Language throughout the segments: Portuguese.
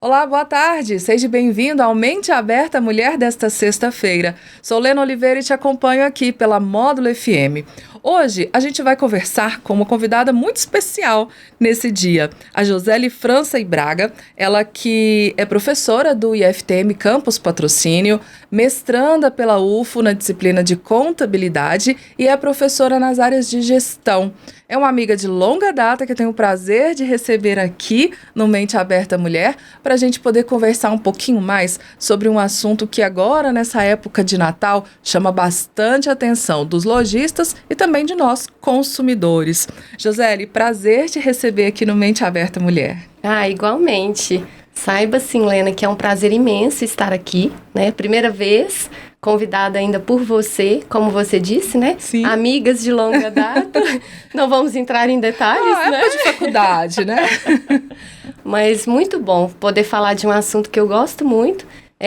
Olá, boa tarde. Seja bem-vindo ao Mente Aberta Mulher desta sexta-feira. Sou Lena Oliveira e te acompanho aqui pela Módulo FM. Hoje a gente vai conversar com uma convidada muito especial nesse dia, a Joseli França e Braga, ela que é professora do IFTM Campus Patrocínio, mestranda pela UFO na disciplina de contabilidade e é professora nas áreas de gestão. É uma amiga de longa data que eu tenho o prazer de receber aqui no Mente Aberta Mulher para a gente poder conversar um pouquinho mais sobre um assunto que agora, nessa época de Natal, chama bastante a atenção dos lojistas e também de nós, consumidores. Joseli, prazer te receber aqui no Mente Aberta Mulher. Igualmente. Saiba sim, Lena, que é um prazer imenso estar aqui, né? Primeira vez, convidada ainda por você, como você disse, né? Sim. Amigas de longa data. Não vamos entrar em detalhes, né? É de faculdade, né? Mas muito bom poder falar de um assunto que eu gosto muito.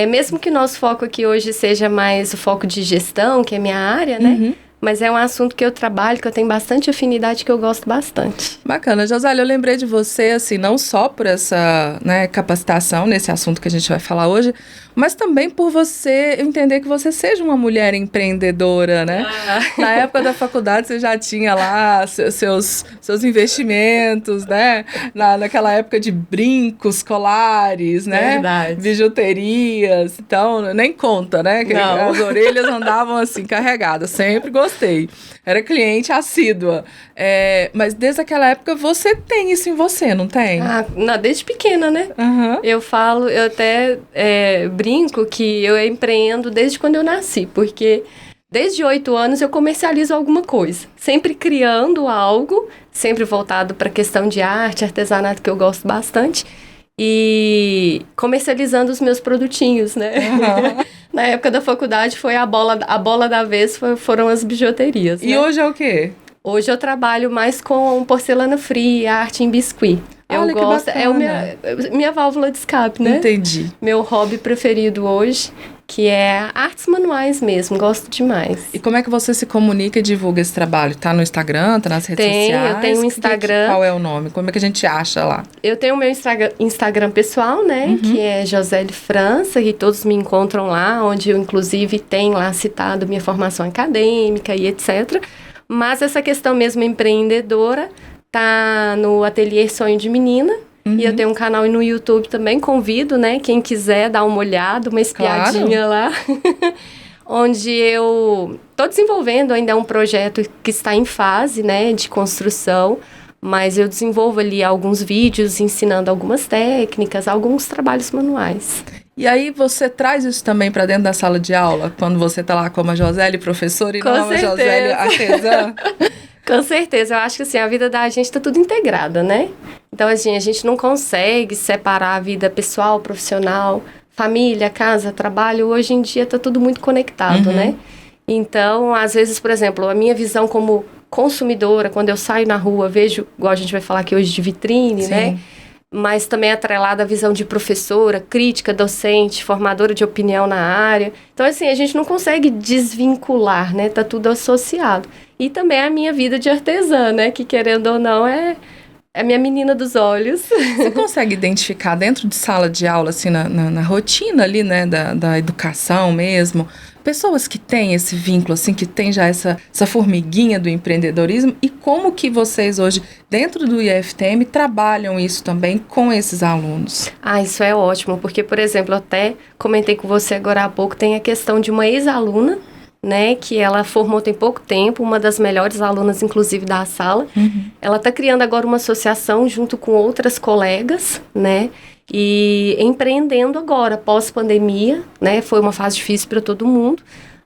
Mesmo que nosso foco aqui hoje seja mais o foco de gestão, que é minha área, né? Uhum. Mas é um assunto que eu trabalho, que eu tenho bastante afinidade, que eu gosto bastante. Bacana. Joseli, eu lembrei de você, assim, não só por essa, né, capacitação nesse assunto que a gente vai falar hoje, mas também por você entender que você seja uma mulher empreendedora, né? Na época da faculdade você já tinha lá seus investimentos, né? Naquela época de brincos, colares, né? Verdade. Bijuterias. Então, nem conta, né? Que Não. as orelhas andavam assim, carregadas. Sempre gostei. Era cliente assídua. Mas desde aquela época você tem isso em você, não tem? Não, desde pequena, né? Uhum. Eu até brinco que eu empreendo desde quando eu nasci, porque desde 8 anos eu comercializo alguma coisa. Sempre criando algo, sempre voltado para a questão de arte, artesanato, que eu gosto bastante, e comercializando os meus produtinhos, né? Uhum. Na época da faculdade foi a bola da vez, foram as bijuterias. E né? hoje é o quê? Hoje eu trabalho mais com porcelana fria, arte em biscuit. Olha, eu gosto, que é minha válvula de escape, né? Entendi. Meu hobby preferido hoje, que é artes manuais mesmo, gosto demais. E como é que você se comunica e divulga esse trabalho? Tá no Instagram, tá nas redes sociais? Eu tenho um Instagram. Qual é o nome? Como é que a gente acha lá? Eu tenho o meu Instagram pessoal, né? Uhum. Que é Joseli França, e todos me encontram lá, onde eu inclusive tenho lá citado minha formação acadêmica e etc. Mas essa questão mesmo empreendedora tá no Ateliê Sonho de Menina. Uhum. E eu tenho um canal no YouTube também, convido, né? Quem quiser dar uma olhada, uma espiadinha lá. Onde eu tô desenvolvendo ainda um projeto que está em fase, né? De construção. Mas eu desenvolvo ali alguns vídeos ensinando algumas técnicas, alguns trabalhos manuais. E aí você traz isso também para dentro da sala de aula? Quando você tá lá como a Joseli professora e Com não a Joseli artesã? Com certeza, eu acho que assim, a vida da gente tá tudo integrada, né? Então, assim, a gente não consegue separar a vida pessoal, profissional, família, casa, trabalho. Hoje em dia tá tudo muito conectado, né? Então, às vezes, por exemplo, a minha visão como consumidora, quando eu saio na rua, vejo, igual a gente vai falar aqui hoje de vitrine, Sim. né? Mas também atrelada à visão de professora, crítica, docente, formadora de opinião na área. Então, assim, a gente não consegue desvincular, né? Tá tudo associado. E também a minha vida de artesã, né? Que, querendo ou não, é a minha menina dos olhos. Você consegue identificar dentro de sala de aula, assim, na rotina ali, né? Da educação mesmo, pessoas que têm esse vínculo, assim, que tem já essa formiguinha do empreendedorismo, e como que vocês hoje, dentro do IFTM, trabalham isso também com esses alunos? Isso é ótimo, porque, por exemplo, eu até comentei com você agora há pouco, tem a questão de uma ex-aluna, né, que ela formou tem pouco tempo, uma das melhores alunas, inclusive, da sala. Ela está criando agora uma associação junto com outras colegas, né, e empreendendo agora, pós-pandemia, né, foi uma fase difícil para todo mundo,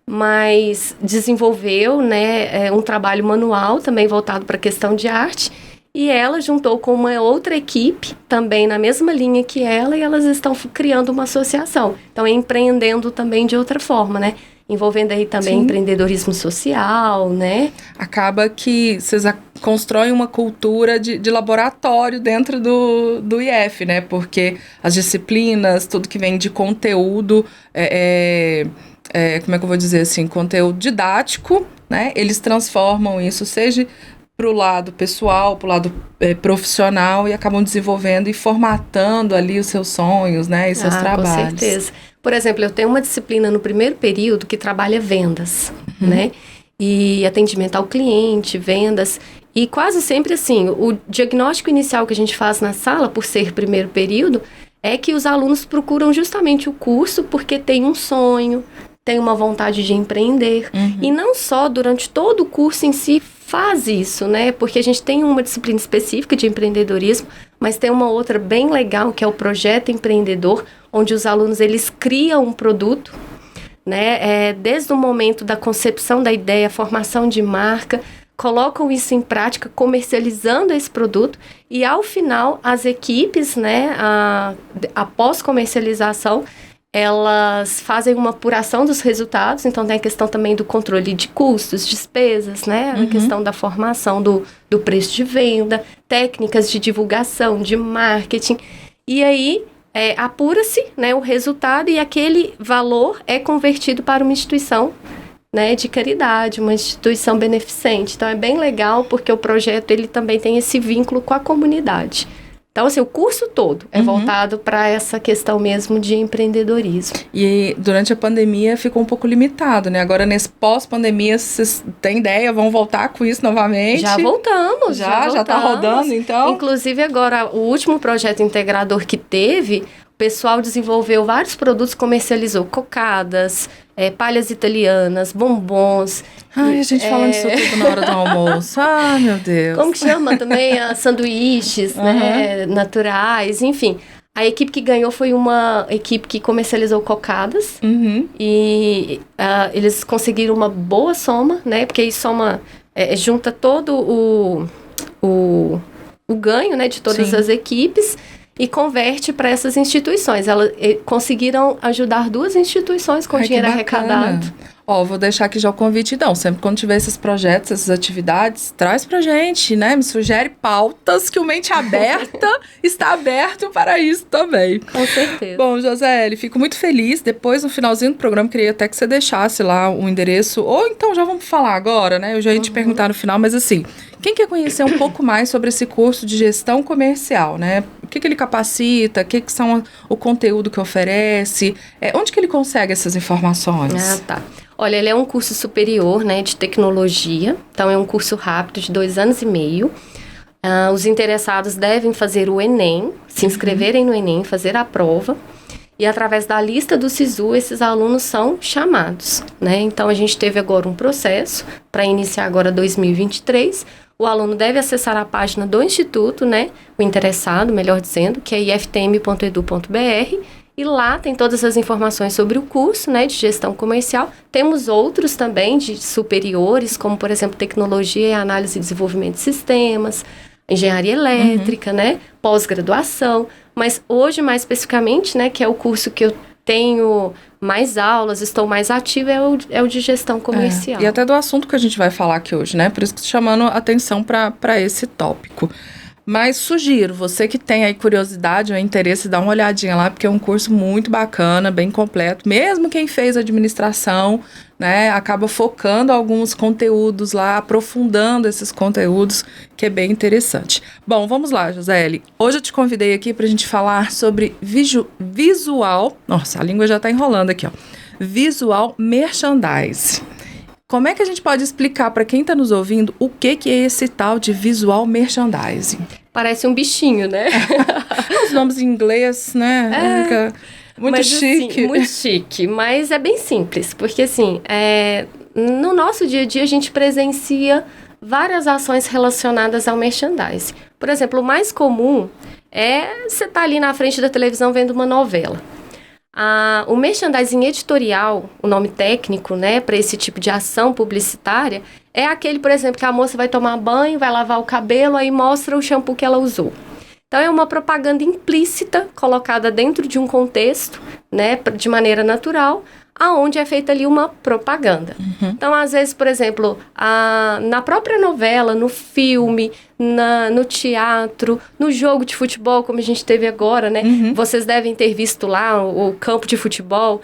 mas desenvolveu, né, um trabalho manual também voltado para a questão de arte, e ela juntou com uma outra equipe, também na mesma linha que ela, e elas estão criando uma associação. Então, empreendendo também de outra forma, né? Envolvendo aí também empreendedorismo social, né? Acaba que vocês constroem uma cultura de laboratório dentro do IF, né? Porque as disciplinas, tudo que vem de conteúdo, como é que eu vou dizer assim? Conteúdo didático, né? Eles transformam isso, seja para o lado pessoal, para o lado profissional, e acabam desenvolvendo e formatando ali os seus sonhos, né, e seus trabalhos. Com certeza. Por exemplo, eu tenho uma disciplina no primeiro período que trabalha vendas, né, e atendimento ao cliente, vendas, e quase sempre assim, o diagnóstico inicial que a gente faz na sala, por ser primeiro período, é que os alunos procuram justamente o curso porque tem um sonho, tem uma vontade de empreender, e não só durante todo o curso em si faz isso, né? Porque a gente tem uma disciplina específica de empreendedorismo, mas tem uma outra bem legal, que é o projeto empreendedor, onde os alunos, eles criam um produto, né? Desde o momento da concepção da ideia, formação de marca, colocam isso em prática, comercializando esse produto, e ao final, as equipes, né, após comercialização, elas fazem uma apuração dos resultados, então tem a questão também do controle de custos, despesas, né? A questão da formação do preço de venda, técnicas de divulgação, de marketing. E aí, apura-se, né, o resultado, e aquele valor é convertido para uma instituição, né, de caridade, uma instituição beneficente. Então, é bem legal, porque o projeto ele também tem esse vínculo com a comunidade. Então, assim, o curso todo é voltado para essa questão mesmo de empreendedorismo. E durante a pandemia ficou um pouco limitado, né? Agora, nesse pós-pandemia, vocês têm ideia? Vão voltar com isso novamente? Já voltamos. Já tá rodando, então? Inclusive, agora, o último projeto integrador que teve, o pessoal desenvolveu vários produtos, comercializou cocadas, palhas italianas, bombons. Ai, a gente falando disso tudo na hora do almoço. Ai, meu Deus. Como que chama também? Sanduíches, né, naturais, enfim. A equipe que ganhou foi uma equipe que comercializou cocadas. E eles conseguiram uma boa soma, né? Porque aí soma, junta todo o ganho, né, de todas as equipes, e converte para essas instituições. Elas conseguiram ajudar 2 instituições com dinheiro arrecadado. Vou deixar aqui já o convite, então. Sempre quando tiver esses projetos, essas atividades, traz pra gente, né? Me sugere pautas, que o Mente Aberta está aberto para isso também. Com certeza. Bom, Joséli, fico muito feliz. Depois, no finalzinho do programa, queria até que você deixasse lá o endereço. Ou então, já vamos falar agora, né? Eu já ia te perguntar no final, mas assim, quem quer conhecer um pouco mais sobre esse curso de gestão comercial, né? O que ele capacita, o que são o conteúdo que oferece, onde que ele consegue essas informações? Tá. Olha, ele é um curso superior, né, de tecnologia, então é um curso rápido de 2 anos e meio. Os interessados devem fazer o Enem, se inscreverem no Enem, fazer a prova, e através da lista do SISU, esses alunos são chamados, né? Então, a gente teve agora um processo para iniciar agora 2023. O aluno deve acessar a página do Instituto, né, o interessado, melhor dizendo, que é iftm.edu.br, e lá tem todas as informações sobre o curso, né, de gestão comercial. Temos outros também de superiores, como, por exemplo, tecnologia e análise e desenvolvimento de sistemas, engenharia elétrica, né, pós-graduação. Mas hoje, mais especificamente, né, que é o curso que eu tenho mais aulas, estou mais ativa, é o de gestão comercial. E até do assunto que a gente vai falar aqui hoje, né? Por isso que estou chamando atenção para esse tópico. Mas sugiro, você que tem aí curiosidade ou interesse, dá uma olhadinha lá, porque é um curso muito bacana, bem completo. Mesmo quem fez administração, né, acaba focando alguns conteúdos lá, aprofundando esses conteúdos, que é bem interessante. Bom, vamos lá, Joséli. Hoje eu te convidei aqui para a gente falar sobre visual... Nossa, a língua já está enrolando aqui, ó. Visual merchandise. Como é que a gente pode explicar para quem está nos ouvindo o que é esse tal de visual merchandising? Parece um bichinho, né? Os nomes em inglês, né? Muito chique. Assim, muito chique, mas é bem simples, porque assim, no nosso dia a dia a gente presencia várias ações relacionadas ao merchandising. Por exemplo, o mais comum é você estar ali na frente da televisão vendo uma novela. O merchandising editorial, o nome técnico, né, para esse tipo de ação publicitária, é aquele, por exemplo, que a moça vai tomar banho, vai lavar o cabelo, aí mostra o shampoo que ela usou. Então, é uma propaganda implícita, colocada dentro de um contexto, né, de maneira natural, aonde é feita ali uma propaganda. Então, às vezes, por exemplo, na própria novela, no filme, no teatro, no jogo de futebol, como a gente teve agora, né? Vocês devem ter visto lá o campo de futebol,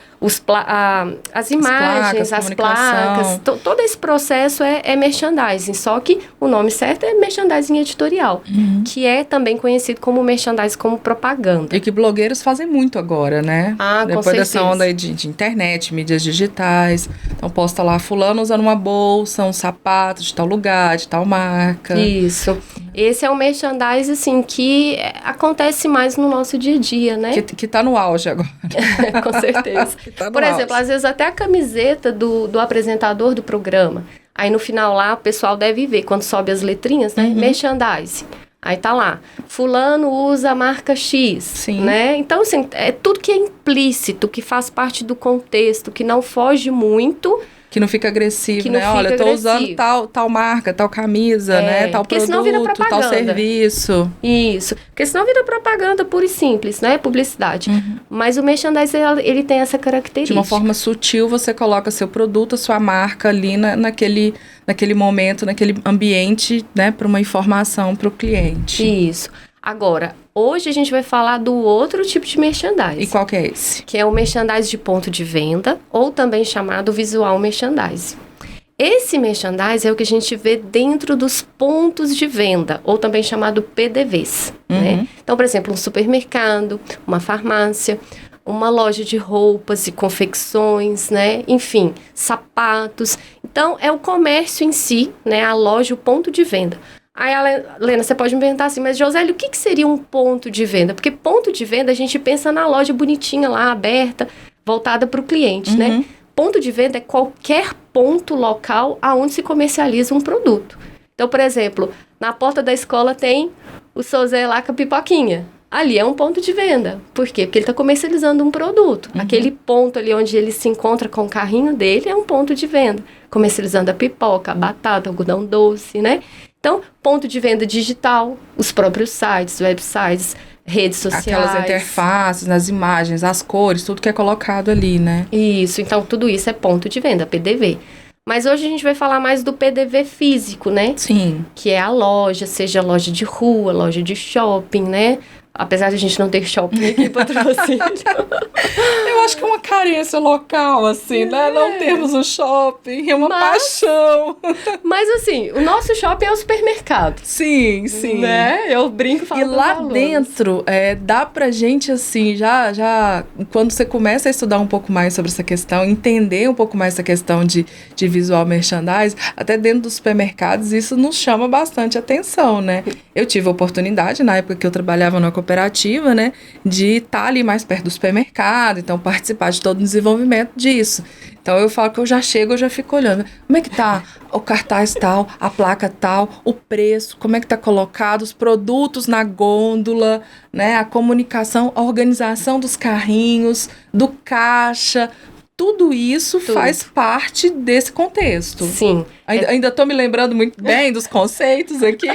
as imagens, as placas, todo esse processo é merchandising, só que o nome certo é merchandising editorial, que é também conhecido como merchandising, como propaganda. E que blogueiros fazem muito agora, né? Com Depois dessa onda aí de internet, mídias digitais. Então posta lá, fulano usando uma bolsa, um sapato de tal lugar, de tal marca. Isso. Esse é um merchandising, assim, que acontece mais no nosso dia a dia, né? Que tá no auge agora. Com certeza. Tá Por exemplo, às vezes até a camiseta do apresentador do programa. Aí no final lá, o pessoal deve ver, quando sobe as letrinhas, né? Merchandising. Aí tá lá, fulano usa a marca X, Sim. né? Então, assim, é tudo que é implícito, que faz parte do contexto, que não foge muito. Que não fica agressivo, né? Olha, tô usando tal marca, tal camisa, né? Tal produto, senão vira propaganda. Tal serviço. Isso. Porque senão vira propaganda pura e simples, né? Publicidade. Mas o merchandising, ele tem essa característica. De uma forma sutil, você coloca seu produto, a sua marca ali naquele momento, naquele ambiente, né? Para uma informação para o cliente. Isso. Agora, hoje a gente vai falar do outro tipo de merchandising. E qual que é esse? Que é o merchandising de ponto de venda, ou também chamado visual merchandising. Esse merchandising é o que a gente vê dentro dos pontos de venda, ou também chamado PDVs. Né? Então, por exemplo, um supermercado, uma farmácia, uma loja de roupas e confecções, né? Enfim, sapatos. Então, é o comércio em si, né? A loja, o ponto de venda. Aí, Lena, você pode me perguntar assim, mas Josélio, o que seria um ponto de venda? Porque ponto de venda, a gente pensa na loja bonitinha lá, aberta, voltada para o cliente, né? Ponto de venda é qualquer ponto local aonde se comercializa um produto. Então, por exemplo, na porta da escola tem o seu Zé lá com a pipoquinha. Ali é um ponto de venda. Por quê? Porque ele está comercializando um produto. Aquele ponto ali onde ele se encontra com o carrinho dele é um ponto de venda. Comercializando a pipoca, a batata, o algodão doce, né? Então, ponto de venda digital, os próprios sites, websites, redes sociais. Aquelas interfaces, nas imagens, as cores, tudo que é colocado ali, né? Isso, então tudo isso é ponto de venda, PDV. Mas hoje a gente vai falar mais do PDV físico, né? Sim. Que é a loja, seja loja de rua, loja de shopping, né? Apesar de a gente não ter shopping aqui em Patrocínio. Eu acho que é uma carência local, assim, né? Não temos um shopping, é uma paixão. Mas, assim, o nosso shopping é o supermercado. Sim, sim. Né? Eu brinco falando. E lá dentro, dá pra gente, assim, já quando você começa a estudar um pouco mais sobre essa questão, entender um pouco mais essa questão de visual merchandising, até dentro dos supermercados, isso nos chama bastante atenção, né? Eu tive a oportunidade, na época que eu trabalhava numa cooperativa, né, de estar ali mais perto do supermercado, então participar de todo o desenvolvimento disso. Então eu falo que eu já fico olhando, como é que tá o cartaz tal, a placa tal, o preço, como é que tá colocado, os produtos na gôndola, né, a comunicação, a organização dos carrinhos, do caixa, tudo isso faz parte desse contexto. Sim. Ainda estou me lembrando muito bem dos conceitos aqui.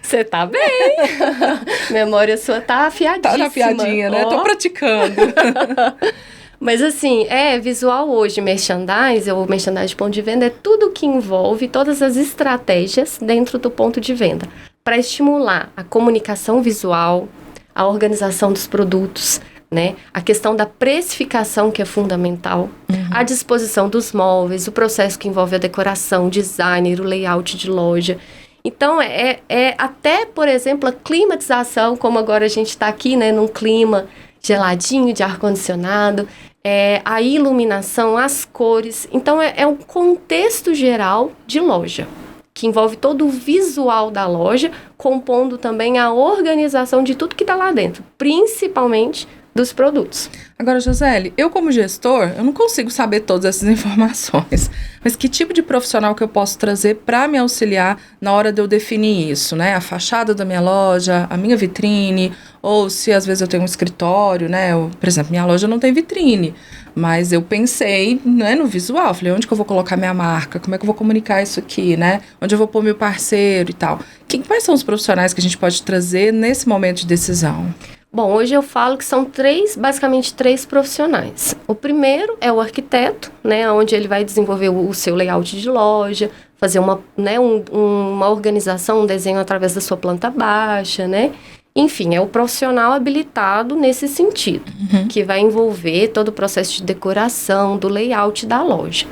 Você tá bem. Memória sua tá afiadíssima. Tá afiadinha, né? Tô praticando. Mas assim, visual hoje, merchandising, ou merchandising de ponto de venda, é tudo que envolve todas as estratégias dentro do ponto de venda. Para estimular a comunicação visual, a organização dos produtos, né? A questão da precificação, que é fundamental, a disposição dos móveis, o processo que envolve a decoração, o designer, o layout de loja. Então, até, por exemplo, a climatização, como agora a gente está aqui, né, num clima geladinho, de ar-condicionado, a iluminação, as cores. Então, é um contexto geral de loja, que envolve todo o visual da loja, compondo também a organização de tudo que está lá dentro, principalmente dos produtos. Agora, Joseli, eu como gestor, eu não consigo saber todas essas informações, mas que tipo de profissional que eu posso trazer para me auxiliar na hora de eu definir isso, né? A fachada da minha loja, a minha vitrine, ou se às vezes eu tenho um escritório, né? Por exemplo, minha loja não tem vitrine, mas eu pensei, né, no visual, falei, onde que eu vou colocar minha marca? Como é que eu vou comunicar isso aqui, né? Onde eu vou pôr meu parceiro e tal? Quais são os profissionais que a gente pode trazer nesse momento de decisão? Bom, hoje eu falo que são basicamente três profissionais. O primeiro é o arquiteto, né, onde ele vai desenvolver o seu layout de loja, fazer uma organização, um desenho através da sua planta baixa, né? Enfim, é o profissional habilitado nesse sentido, que vai envolver todo o processo de decoração, do layout da loja.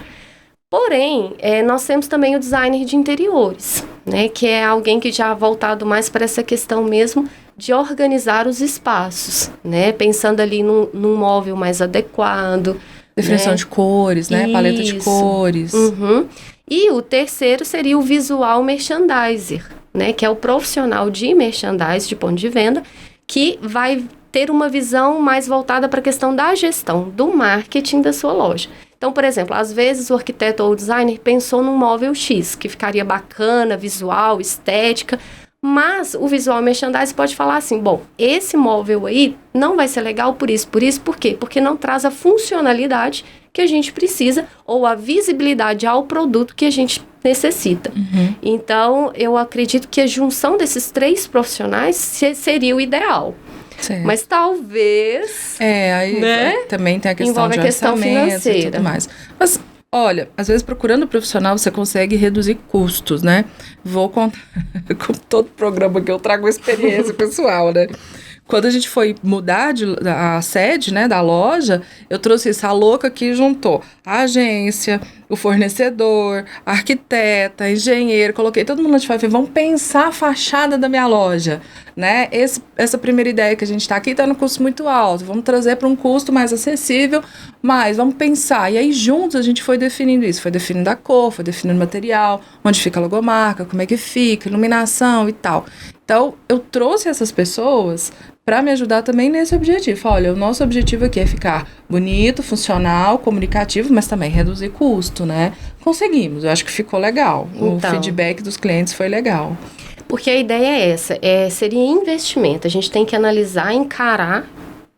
Porém, nós temos também o designer de interiores, né? Que é alguém que já voltado mais para essa questão mesmo de organizar os espaços, né? Pensando ali num móvel mais adequado. Definição, né, de cores, né? Isso. Paleta de cores. E o terceiro seria o visual merchandiser, né? Que é o profissional de merchandising, de ponto de venda, que vai ter uma visão mais voltada para a questão da gestão, do marketing da sua loja. Então, por exemplo, às vezes o arquiteto ou o designer pensou num móvel X, que ficaria bacana, visual, estética, mas o visual merchandising pode falar assim, bom, esse móvel aí não vai ser legal por isso, por quê? Porque não traz a funcionalidade que a gente precisa ou a visibilidade ao produto que a gente necessita. Então, eu acredito que a junção desses 3 profissionais seria o ideal. Certo. Mas talvez... aí, né, também tem a questão envolve de a questão financeira e tudo mais. Mas, olha, às vezes procurando profissional você consegue reduzir custos, né? Vou contar, com todo programa que eu trago uma experiência pessoal, né? Quando a gente foi mudar a sede, né, da loja, eu trouxe isso, a louca que juntou a agência, o fornecedor, a arquiteta, a engenheiro, coloquei todo mundo lá de fora, falei, vamos pensar a fachada da minha loja, né? Essa primeira ideia que a gente está aqui está no custo muito alto, vamos trazer para um custo mais acessível, mas vamos pensar. E aí juntos a gente foi definindo isso, foi definindo a cor, foi definindo o material, onde fica a logomarca, como é que fica, iluminação e tal. Então, eu trouxe essas pessoas para me ajudar também nesse objetivo. Olha, o nosso objetivo aqui é ficar bonito, funcional, comunicativo, mas também reduzir custo, né? Conseguimos, eu acho que ficou legal. Então, o feedback dos clientes foi legal. Porque a ideia é essa, seria investimento. A gente tem que analisar, encarar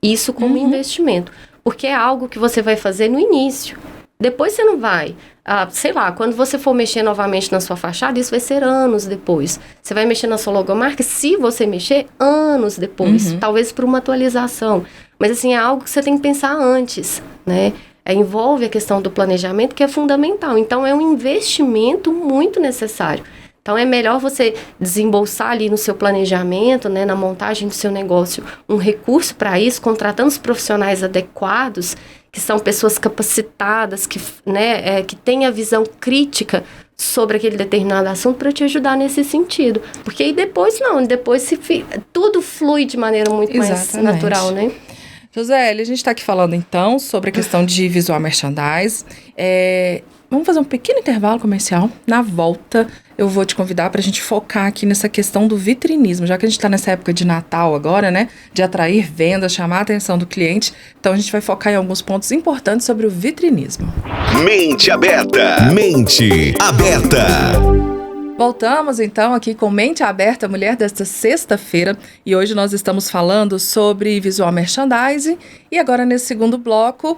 isso como investimento. Porque é algo que você vai fazer no início. Depois você não vai... sei lá, quando você for mexer novamente na sua fachada, isso vai ser anos depois. Você vai mexer na sua logomarca, se você mexer, anos depois. Talvez por uma atualização. Mas, assim, é algo que você tem que pensar antes, né? Envolve a questão do planejamento, que é fundamental. Então, é um investimento muito necessário. Então, é melhor você desembolsar ali no seu planejamento, né, na montagem do seu negócio, um recurso para isso, contratando os profissionais adequados, que são pessoas capacitadas, que têm a visão crítica sobre aquele determinado assunto para te ajudar nesse sentido. Porque aí depois tudo flui de maneira muito mais natural, né? Josélia, a gente está aqui falando então sobre a questão de visual merchandise. Vamos fazer um pequeno intervalo comercial. Na volta, eu vou te convidar para a gente focar aqui nessa questão do vitrinismo, já que a gente está nessa época de Natal agora, né? De atrair vendas, chamar a atenção do cliente. Então, a gente vai focar em alguns pontos importantes sobre o vitrinismo. Mente aberta. Mente aberta. Voltamos então aqui com Mente Aberta, mulher desta sexta-feira, e hoje nós estamos falando sobre visual merchandising e agora nesse segundo bloco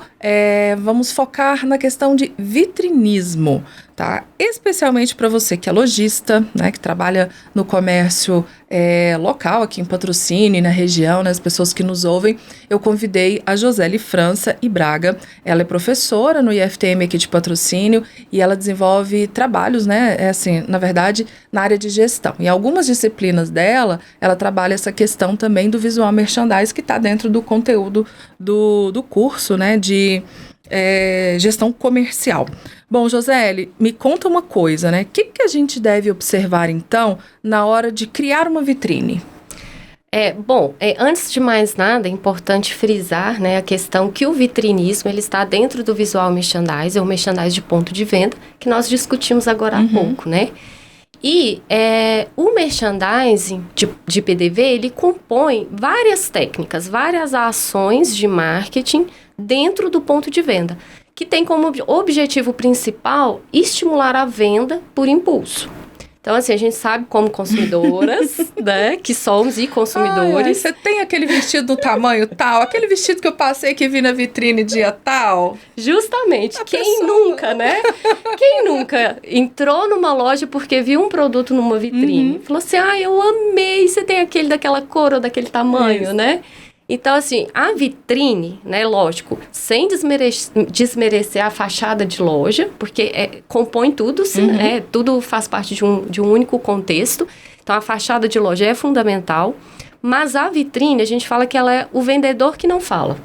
vamos focar na questão de vitrinismo, tá? Especialmente para você que é lojista, né, que trabalha no comércio local aqui em Patrocínio e na região, né, as pessoas que nos ouvem, eu convidei a Joseli França e Braga. Ela é professora no IFTM aqui de Patrocínio e ela desenvolve trabalhos, né, na verdade, na área de gestão. Em algumas disciplinas dela, ela trabalha essa questão também do visual merchandising que está dentro do conteúdo do curso, né, de gestão comercial. Bom, Joseli, me conta uma coisa, né? O que a gente deve observar, então, na hora de criar uma vitrine? Antes de mais nada, é importante frisar, né, a questão que o vitrinismo ele está dentro do visual merchandising, ou merchandising de ponto de venda, que nós discutimos agora há pouco, né? E o merchandising de PDV, ele compõe várias técnicas, várias ações de marketing dentro do ponto de venda, que tem como objetivo principal estimular a venda por impulso. Então, assim, a gente sabe como consumidoras, né, que somos e consumidores. Você tem aquele vestido do tamanho tal, aquele vestido que eu passei que vi na vitrine dia tal. Justamente. Nunca, né? Quem nunca entrou numa loja porque viu um produto numa vitrine? Falou assim, eu amei, você tem aquele daquela cor ou daquele tamanho, né? Então, assim, a vitrine, né, lógico, sem desmerecer a fachada de loja, porque compõe tudo, tudo faz parte de um único contexto. Então, a fachada de loja é fundamental, mas a vitrine, a gente fala que ela é o vendedor que não fala.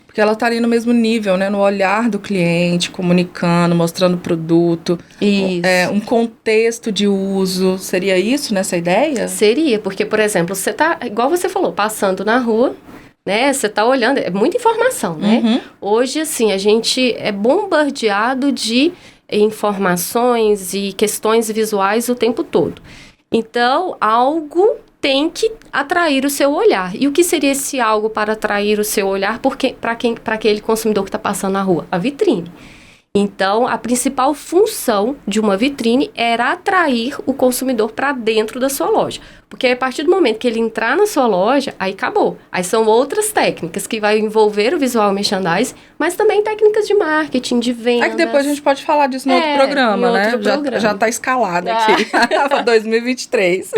Porque ela está ali no mesmo nível, né? No olhar do cliente, comunicando, mostrando o produto. Isso. Um contexto de uso. Seria isso nessa ideia? Seria, porque, por exemplo, você tá, igual você falou, passando na rua, né? Você tá olhando, é muita informação, né? Uhum. Hoje, assim, a gente é bombardeado de informações e questões visuais o tempo todo. Então, algo tem que atrair o seu olhar. E o que seria esse algo para atrair o seu olhar para aquele consumidor que está passando na rua? A vitrine. Então, a principal função de uma vitrine era atrair o consumidor para dentro da sua loja. Porque a partir do momento que ele entrar na sua loja, aí acabou. Aí são outras técnicas que vai envolver o visual merchandising, mas também técnicas de marketing, de vendas. É que depois a gente pode falar disso no outro programa, né? Já está escalado aqui para 2023.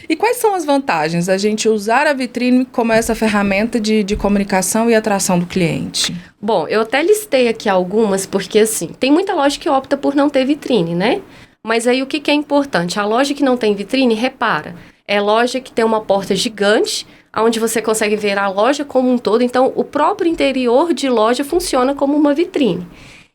E quais são as vantagens da gente usar a vitrine como essa ferramenta de comunicação e atração do cliente? Bom, eu até listei aqui algumas, porque assim, tem muita loja que opta por não ter vitrine, né? Mas aí o que é importante? A loja que não tem vitrine, repara, é loja que tem uma porta gigante, onde você consegue ver a loja como um todo. Então, o próprio interior de loja funciona como uma vitrine.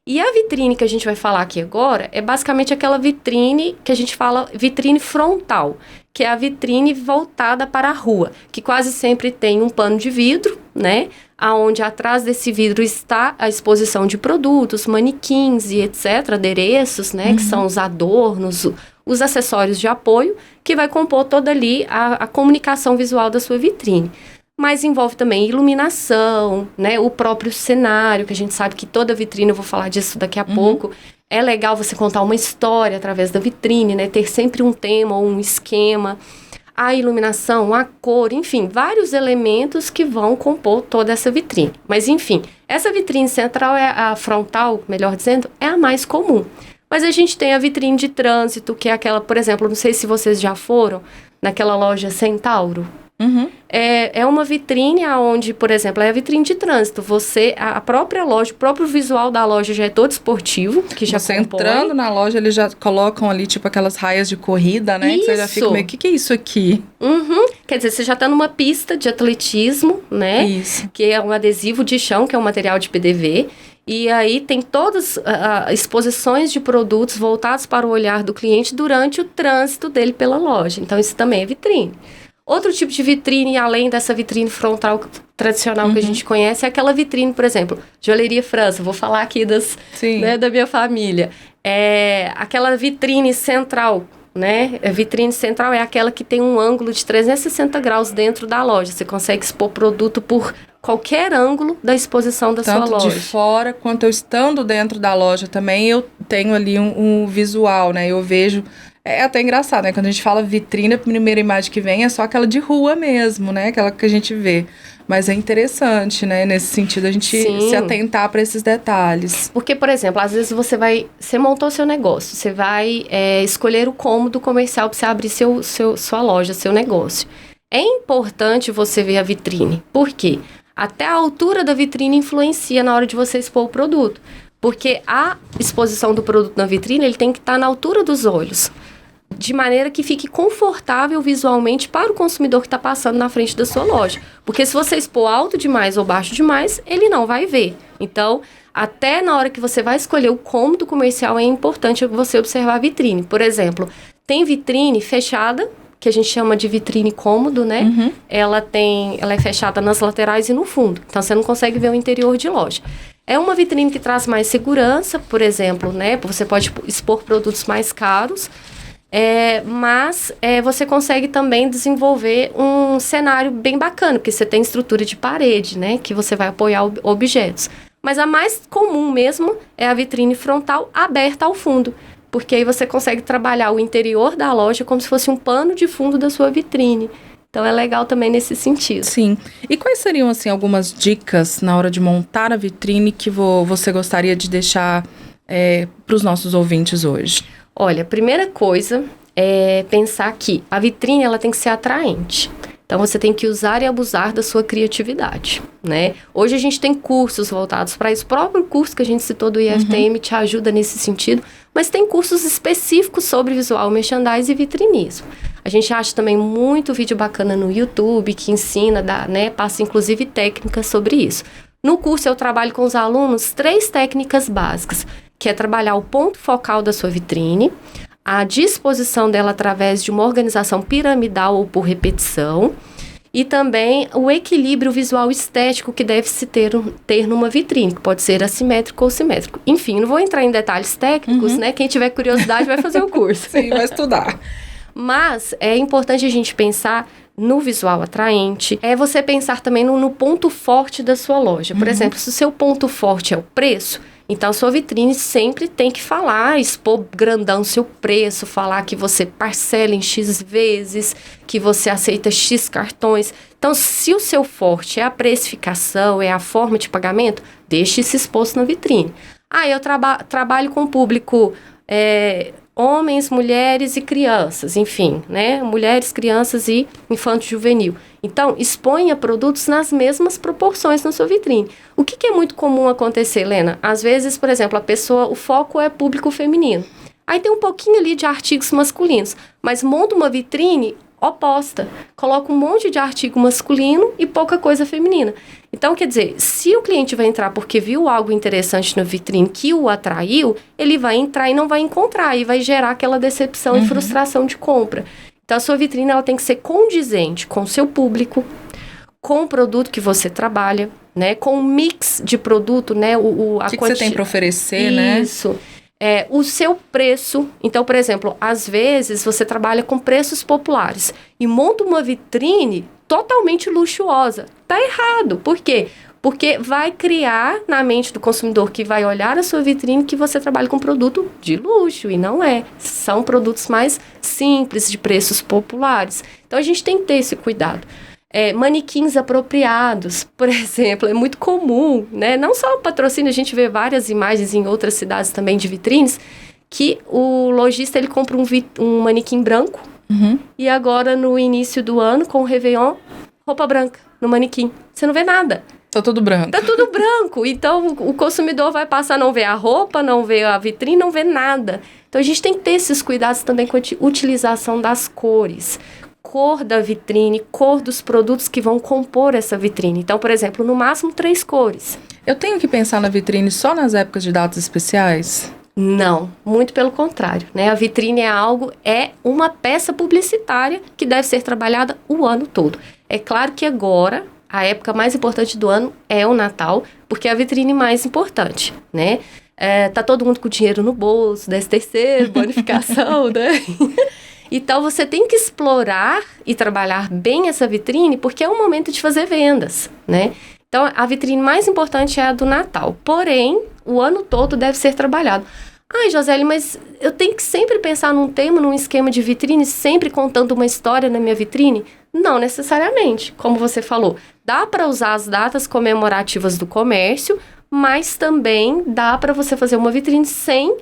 E a vitrine que a gente vai falar aqui agora é basicamente aquela vitrine que a gente fala vitrine frontal, que é a vitrine voltada para a rua, que quase sempre tem um pano de vidro, né? Aonde atrás desse vidro está a exposição de produtos, manequins e etc., adereços, né? Que são os adornos, os acessórios de apoio, que vai compor toda ali a comunicação visual da sua vitrine. Mas envolve também iluminação, né? O próprio cenário, que a gente sabe que toda vitrine, eu vou falar disso daqui a pouco, é legal você contar uma história através da vitrine, né? Ter sempre um tema ou um esquema. A iluminação, a cor, enfim, vários elementos que vão compor toda essa vitrine. Mas, enfim, essa vitrine central, a frontal, melhor dizendo, é a mais comum. Mas a gente tem a vitrine de trânsito, que é aquela, por exemplo, não sei se vocês já foram naquela loja Centauro. Uhum. É uma vitrine onde, por exemplo, é a vitrine de trânsito. A própria loja, o próprio visual da loja já é todo esportivo, que já você compõe. Entrando na loja, eles já colocam ali, tipo, aquelas raias de corrida, né? Isso. Que você já fica meio, o que é isso aqui? Uhum. Quer dizer, você já está numa pista de atletismo, né? Isso. Que é um adesivo de chão, que é um material de PDV. E aí tem todas exposições de produtos voltados para o olhar do cliente durante o trânsito dele pela loja. Então, isso também é vitrine. Outro tipo de vitrine, além dessa vitrine frontal tradicional que a gente conhece, é aquela vitrine, por exemplo, Joalheria França. Vou falar aqui da minha família. É aquela vitrine central, né? A vitrine central é aquela que tem um ângulo de 360 graus dentro da loja. Você consegue expor produto por qualquer ângulo da exposição da sua loja. Tanto de fora quanto eu estando dentro da loja também, eu tenho ali um visual, né? Eu vejo... É até engraçado, né? Quando a gente fala vitrine, a primeira imagem que vem é só aquela de rua mesmo, né? Aquela que a gente vê. Mas é interessante, né? Nesse sentido, a gente se atentar para esses detalhes. Porque, por exemplo, às vezes você montou seu negócio, você vai escolher o cômodo comercial para você abrir sua loja, seu negócio. É importante você ver a vitrine. Por quê? Até a altura da vitrine influencia na hora de você expor o produto. Porque a exposição do produto na vitrine, ele tem que estar na altura dos olhos, de maneira que fique confortável visualmente para o consumidor que está passando na frente da sua loja. Porque se você expor alto demais ou baixo demais, ele não vai ver. Então, até na hora que você vai escolher o cômodo comercial, é importante você observar a vitrine. Por exemplo, tem vitrine fechada, que a gente chama de vitrine cômodo, né? Uhum. Ela é fechada nas laterais e no fundo. Então, você não consegue ver o interior de loja. É uma vitrine que traz mais segurança, por exemplo, né? Você pode expor produtos mais caros, mas você consegue também desenvolver um cenário bem bacana, porque você tem estrutura de parede, né? Que você vai apoiar objetos. Mas a mais comum mesmo é a vitrine frontal aberta ao fundo, porque aí você consegue trabalhar o interior da loja como se fosse um pano de fundo da sua vitrine. Então, é legal também nesse sentido. Sim. E quais seriam, assim, algumas dicas na hora de montar a vitrine que você gostaria de deixar para os nossos ouvintes hoje? Olha, a primeira coisa é pensar que a vitrine ela tem que ser atraente. Então, você tem que usar e abusar da sua criatividade, né? Hoje a gente tem cursos voltados para isso. O próprio curso que a gente citou do IFTM te ajuda nesse sentido, mas tem cursos específicos sobre visual merchandising e vitrinismo. A gente acha também muito vídeo bacana no YouTube que ensina, né, passa inclusive técnicas sobre isso. No curso eu trabalho com os alunos 3 técnicas básicas, que é trabalhar o ponto focal da sua vitrine, a disposição dela através de uma organização piramidal ou por repetição, e também o equilíbrio visual estético que deve se ter numa vitrine, que pode ser assimétrico ou simétrico. Enfim, não vou entrar em detalhes técnicos, né? Quem tiver curiosidade vai fazer o curso. Sim, vai estudar. Mas é importante a gente pensar no visual atraente, é você pensar também no ponto forte da sua loja. Por exemplo, se o seu ponto forte é o preço, então a sua vitrine sempre tem que falar, expor grandão o seu preço, falar que você parcela em X vezes, que você aceita X cartões. Então, se o seu forte é a precificação, é a forma de pagamento, deixe isso exposto na vitrine. Eu trabalho com o público... homens, mulheres e crianças, enfim, né? Mulheres, crianças e infanto-juvenil. Então, exponha produtos nas mesmas proporções na sua vitrine. O que é muito comum acontecer, Helena? Às vezes, por exemplo, o foco é público feminino. Aí tem um pouquinho ali de artigos masculinos, mas monta uma vitrine oposta. Coloca um monte de artigo masculino e pouca coisa feminina. Então, quer dizer, se o cliente vai entrar porque viu algo interessante na vitrine que o atraiu, ele vai entrar e não vai encontrar, e vai gerar aquela decepção e frustração de compra. Então, a sua vitrine ela tem que ser condizente com o seu público, com o produto que você trabalha, né? Com o mix de produto, né? O que você tem para oferecer, né? Isso. O seu preço. Então, por exemplo, às vezes você trabalha com preços populares e monta uma vitrine totalmente luxuosa. Tá errado. Por quê? Porque vai criar na mente do consumidor que vai olhar a sua vitrine que você trabalha com produto de luxo, e não é. São produtos mais simples, de preços populares. Então, a gente tem que ter esse cuidado. Manequins apropriados, por exemplo, é muito comum, né? Não só o patrocínio, a gente vê várias imagens em outras cidades também de vitrines, que o lojista ele compra um manequim branco, e agora no início do ano, com o Réveillon, roupa branca no manequim. Você não vê nada. Tá tudo branco. Tá tudo branco. Então, o consumidor vai passar a não ver a roupa, não ver a vitrine, não ver nada. Então, a gente tem que ter esses cuidados também com a utilização das cores. Cor da vitrine, cor dos produtos que vão compor essa vitrine. Então, por exemplo, no máximo 3 cores. Eu tenho que pensar na vitrine só nas épocas de datas especiais? Não, muito pelo contrário, né? A vitrine é uma peça publicitária que deve ser trabalhada o ano todo. É claro que agora, a época mais importante do ano é o Natal, porque é a vitrine mais importante, né? Tá todo mundo com dinheiro no bolso, 13º, bonificação, né? Então, você tem que explorar e trabalhar bem essa vitrine, porque é o momento de fazer vendas, né? Então, a vitrine mais importante é a do Natal. Porém, o ano todo deve ser trabalhado. Josélia, mas eu tenho que sempre pensar num tema, num esquema de vitrine, sempre contando uma história na minha vitrine? Não necessariamente. Como você falou, dá para usar as datas comemorativas do comércio, mas também dá para você fazer uma vitrine sem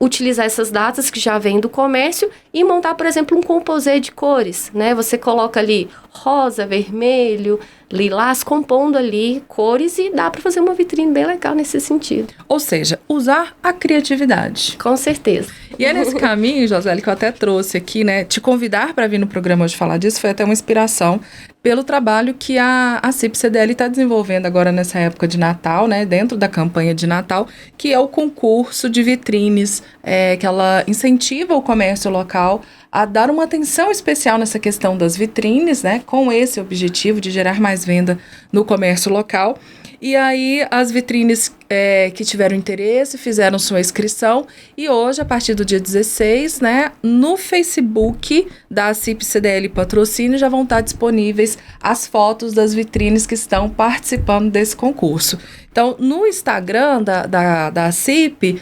utilizar essas datas que já vêm do comércio e montar, por exemplo, um composê de cores, né? Você coloca ali rosa, vermelho, lilás, compondo ali cores, e dá para fazer uma vitrine bem legal nesse sentido. Ou seja, usar a criatividade. Com certeza. E é nesse caminho, Josélia, que eu até trouxe aqui, né? Te convidar para vir no programa hoje falar disso foi até uma inspiração pelo trabalho que a CIP-CDL está desenvolvendo agora nessa época de Natal, né? Dentro da campanha de Natal, que é o concurso de vitrines, que ela incentiva o comércio local a dar uma atenção especial nessa questão das vitrines, né? Com esse objetivo de gerar mais venda no comércio local. E aí, as vitrines que tiveram interesse fizeram sua inscrição, e hoje, a partir do dia 16, né, no Facebook da CIP-CDL Patrocínio já vão estar disponíveis as fotos das vitrines que estão participando desse concurso. Então, no Instagram da CIP,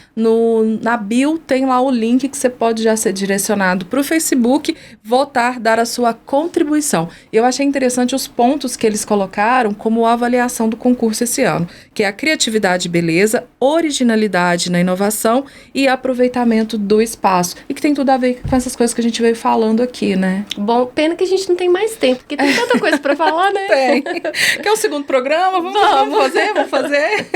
na bio, tem lá o link que você pode já ser direcionado para o Facebook, votar, dar a sua contribuição. Eu achei interessante os pontos que eles colocaram como avaliação do concurso esse ano, que é a criatividade beleza, originalidade na inovação e aproveitamento do espaço. E que tem tudo a ver com essas coisas que a gente veio falando aqui, né? Bom, pena que a gente não tem mais tempo, porque tem tanta coisa para falar, né? Tem. Quer o segundo programa? Vamos fazer.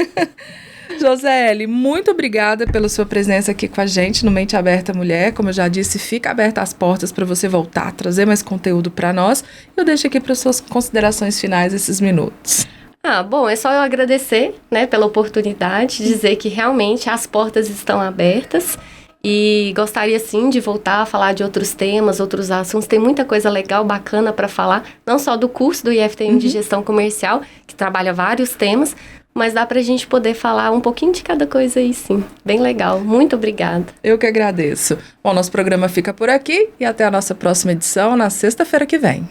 Josiele, muito obrigada pela sua presença aqui com a gente no Mente Aberta Mulher. Como eu já disse, fica aberta as portas para você voltar, trazer mais conteúdo para nós. Eu deixo aqui para suas considerações finais esses minutos. Bom, é só eu agradecer, né, pela oportunidade, dizer que realmente as portas estão abertas e gostaria, sim, de voltar a falar de outros temas, outros assuntos. Tem muita coisa legal, bacana para falar, não só do curso do IFTM de Gestão Comercial, que trabalha vários temas, mas dá pra gente poder falar um pouquinho de cada coisa aí, sim. Bem legal. Muito obrigada. Eu que agradeço. Bom, nosso programa fica por aqui e até a nossa próxima edição na sexta-feira que vem.